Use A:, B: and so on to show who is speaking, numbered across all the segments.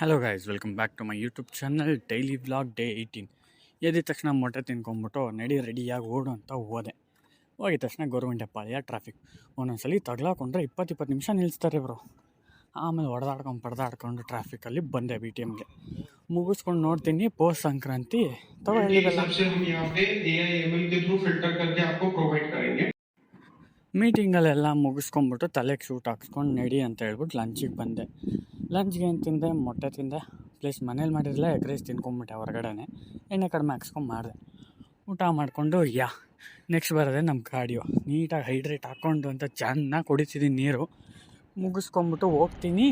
A: Hello guys, welcome back to my YouTube channel daily vlog day 18. ಎದ್ದ ತಕ್ಷಣ ಮೊಟ್ಟೆ ತಿನ್ಕೊಂಬಿಟ್ಟು ರೆಡಿಯಾಗಿ ಓಡು ಅಂತ ಹೋಗಿದ ತಕ್ಷಣ ಗೌರ್ಮೆಂಟ್ ಪಾಳ್ಯ ಟ್ರಾಫಿಕ್. ಒಂದೊಂದ್ಸಲಿ ತಗ್ಲಾಕೊಂಡ್ರೆ 20 ನಿಮಿಷ ನಿಲ್ಲಿಸ್ತಾರೆ ಇವರು. ಆಮೇಲೆ ಪಡೆದಾಡ್ಕೊಂಡು ಟ್ರಾಫಿಕಲ್ಲಿ ಬಂದೆ BTMಗೆ ಮುಗಿಸ್ಕೊಂಡು ನೋಡ್ತೀನಿ ಪೋಸ್ಟ್ ಸಂಕ್ರಾಂತಿ ಮೀಟಿಂಗಲ್ಲೆಲ್ಲ ಮುಗಿಸ್ಕೊಂಡ್ಬಿಟ್ಟು ತಲೆಗೆ ಶೂಟ್ ಹಾಕ್ಸ್ಕೊಂಡು ನಡಿ ಅಂತ ಹೇಳ್ಬಿಟ್ಟು ಲಂಚಿಗೆ ಬಂದೆ. ಲಂಚ್ಗೆ ಏನು ತಿಂದೆ? ಮೊಟ್ಟೆ ತಿಂದೆ, ಪ್ಲಸ್ ಮನೇಲಿ ಮಾಡಿರಲಿಲ್ಲ, ಎಗ್ ರೈಸ್ ತಿನ್ಕೊಂಬಿಟ್ಟೆ ಹೊರಗಡೆನೆ. ಎಣ್ಣೆ ಕಡಿಮೆ ಹಾಕ್ಸ್ಕೊಂಡು ಮಾಡಿದೆ. ಊಟ ಮಾಡಿಕೊಂಡು ನೆಕ್ಸ್ಟ್ ಬರೋದೆ ನಮ್ಮ ಕಾರ್ಡಿಯೋ. ನೀಟಾಗಿ ಹೈಡ್ರೇಟ್ ಹಾಕ್ಕೊಂಡು ಅಂತ ಚೆನ್ನಾಗಿ ಕುಡಿತಿದ್ದೀನಿ ನೀರು. ಮುಗಿಸ್ಕೊಂಬಿಟ್ಟು ಹೋಗ್ತೀನಿ,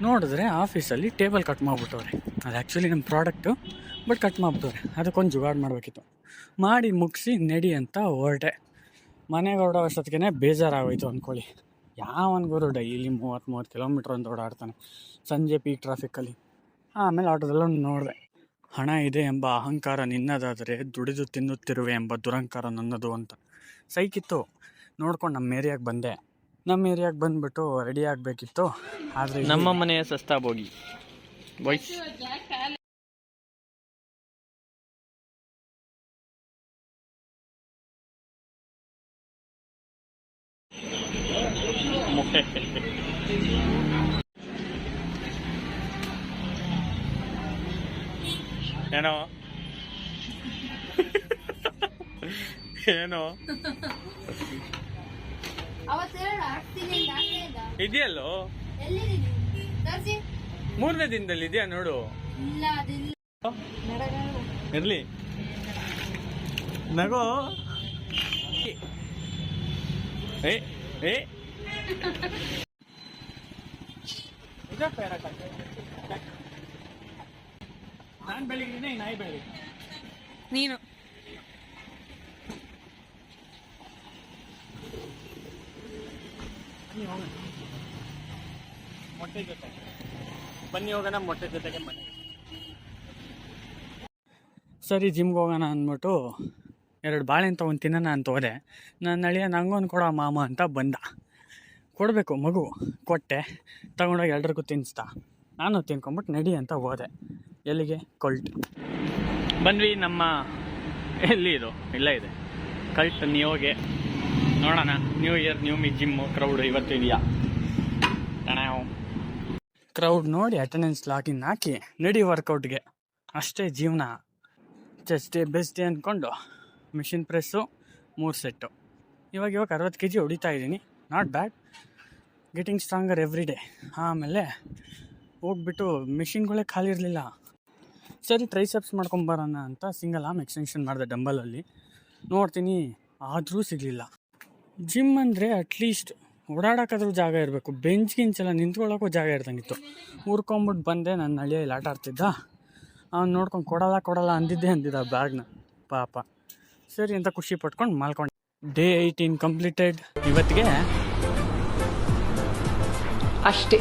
A: ನೋಡಿದ್ರೆ ಆಫೀಸಲ್ಲಿ ಟೇಬಲ್ ಕಟ್ ಮಾಡಿಬಿಟ್ಟವ್ರೆ. ಅದು ಆ್ಯಕ್ಚುಲಿ ನಮ್ಮ ಪ್ರಾಡಕ್ಟು, ಬಟ್ ಕಟ್ ಮಾಡಿಬಿಟ್ಟವ್ರೆ. ಅದಕ್ಕೊಂದು ಜುಗಾಡು ಮಾಡಬೇಕಿತ್ತು. ಮಾಡಿ ಮುಗಿಸಿ ನಡಿ ಅಂತ ಹೊರಟೆ. ಮನೆಗೆ ಹೊರಡೋ ಅಷ್ಟೊತ್ತಿಗೆ ಬೇಜಾರಾಗೋಯ್ತು ಅಂದ್ಕೊಳ್ಳಿ. ಯಾವನ್ಗೋರು ಡೈಲಿ 30 ಕಿಲೋಮೀಟ್ರ್ ಅಂತ ಓಡಾಡ್ತಾನೆ ಸಂಜೆ ಪೀಕ್ ಟ್ರಾಫಿಕ್ಕಲ್ಲಿ. ಆಮೇಲೆ ಆಟೋದಲ್ಲೊಂದು ನೋಡಿದೆ, ಹಣ ಇದೆ ಎಂಬ ಅಹಂಕಾರ ನಿನ್ನದಾದರೆ ದುಡಿದು ತಿನ್ನುತ್ತಿರುವೆ ಎಂಬ ದುರಂಕಾರ ನನ್ನದು ಅಂತ. ಸೈಕಿತ್ತು. ನೋಡ್ಕೊಂಡು ನಮ್ಮ ಏರಿಯಾಗೆ ಬಂದುಬಿಟ್ಟು ರೆಡಿ ಆಗಬೇಕಿತ್ತು. ಆದರೆ
B: ನಮ್ಮ ಮನೆಯ ಸಸ್ತಾ ಬೋಗಿ ಬಾಯ್ಸ್ ಏನೋ ಏನೋ ಇದೆಯಲ್ಲೋ, 3ನೇ ದಿನದಲ್ಲಿ ಇದೆಯಾ ನೋಡು. ಇರ್ಲಿ ನಗೋ. ನಾನು ಬೆಳಿಗ್ಗೆ ನಾಯಿ ಬೆಳಿಗ್ಗೆ ನೀನು ಮೊಟ್ಟೆ ಜೊತೆ ಬನ್ನಿ ಹೋಗೋಣ. ಮೊಟ್ಟೆ ಜೊತೆಗೆ ಬನ್ನಿ. ಸರಿ ಜಿಮ್ಗೆ ಹೋಗೋಣ ಅಂದ್ಬಿಟ್ಟು 2 ಬಾಳೆಹಣ್ಣು ತೊಗೊಂಡು ತಿನ್ನೋಣ ಅಂತ ಹೋದೆ. ನನ್ನ ಅಳಿಯ ನಂಗೊಂದು ಕೊಡೋ ಮಾಮ ಅಂತ ಬಂದ. ಕೊಡಬೇಕು ಮಗು, ಕೊಟ್ಟೆ. ತಗೊಂಡೋಗಿ ಎಲ್ರಿಗೂ ತಿನ್ನಿಸ್ತಾ. ನಾನು ತಿನ್ಕೊಂಬಿಟ್ಟು ನಡಿ ಅಂತ ಹೋದೆ. ಎಲ್ಲಿಗೆ? ಕಲ್ಟ್ ಬಂದ್ವಿ. ನಮ್ಮ ಎಲ್ಲಿ ಇದು ಇಲ್ಲ ಇದೆ ಕಲ್ಟ್ ನಿಯೋಗೆ. ನೋಡೋಣ, ನ್ಯೂ ಇಯರ್ ನ್ಯೂ ಮಿ ಜಿಮ್ಮು ಕ್ರೌಡ್ ಇವತ್ತು ಇದೆಯಾ ಕ್ರೌಡ್ ನೋಡಿ ಅಟೆಂಡೆನ್ಸ್ ಲಾಗಿನ್ ಹಾಕಿ ನಡಿ ವರ್ಕೌಟ್ಗೆ. ಅಷ್ಟೇ ಜೀವನ. ಚೆಸ್ಟ್ ಡೇ ಬೆಸ್ಟ್ ಡೇ ಅಂದ್ಕೊಂಡು ಮಿಷಿನ್ ಪ್ರೆಸ್ಸು 3 ಸೆಟ್ಟು. ಇವಾಗ 60 kg ಹೊಡಿತಾ ಇದ್ದೀನಿ. Not bad, getting stronger every day. ಆಮೇಲೆ ಹೋಗ್ಬಿಟ್ಟು ಮಿಷಿನ್ಗಳೇ ಖಾಲಿ ಇರಲಿಲ್ಲ. ಸರಿ ಟ್ರೈಸೆಪ್ಸ್ ಮಾಡ್ಕೊಂಬರೋಣ ಅಂತ ಸಿಂಗಲ್ ಆರ್ಮ್ ಎಕ್ಸ್ಟೆನ್ಷನ್ ಮಾಡಿದೆ ಡಂಬಲಲ್ಲಿ. ನೋಡ್ತೀನಿ ಆದರೂ ಸಿಗಲಿಲ್ಲ. ಜಿಮ್ ಅಂದರೆ ಅಟ್ಲೀಸ್ಟ್ ಓಡಾಡೋಕ್ಕಾದ್ರೂ ಜಾಗ ಇರಬೇಕು. ಬೆಂಚ್ಗಿಂಚೆಲ್ಲ ನಿಂತ್ಕೊಳ್ಳೋಕ್ಕೂ ಜಾಗ ಇರ್ದಂಗಿತ್ತು. ಹುರ್ಕೊಂಬಿಟ್ಟು ಬಂದೆ. ನನ್ನ ಹಳ್ಳಿಯ ಇಲ್ಲಿ ಆಟ ಆಡ್ತಿದ್ದ. ಅವ್ನು ನೋಡ್ಕೊಂಡು ಕೊಡಲ್ಲ ಅಂದಿದ್ದ ಬ್ಯಾಗ್ನ. ಪಾಪ ಸರಿ ಅಂತ ಖುಷಿ ಪಟ್ಕೊಂಡು ಮಲ್ಕೊಂಡೆ. ಡೇ 18 ಕಂಪ್ಲೀಟೆಡ್ ಇವತ್ತಿಗೆ. ಅಷ್ಟೇ.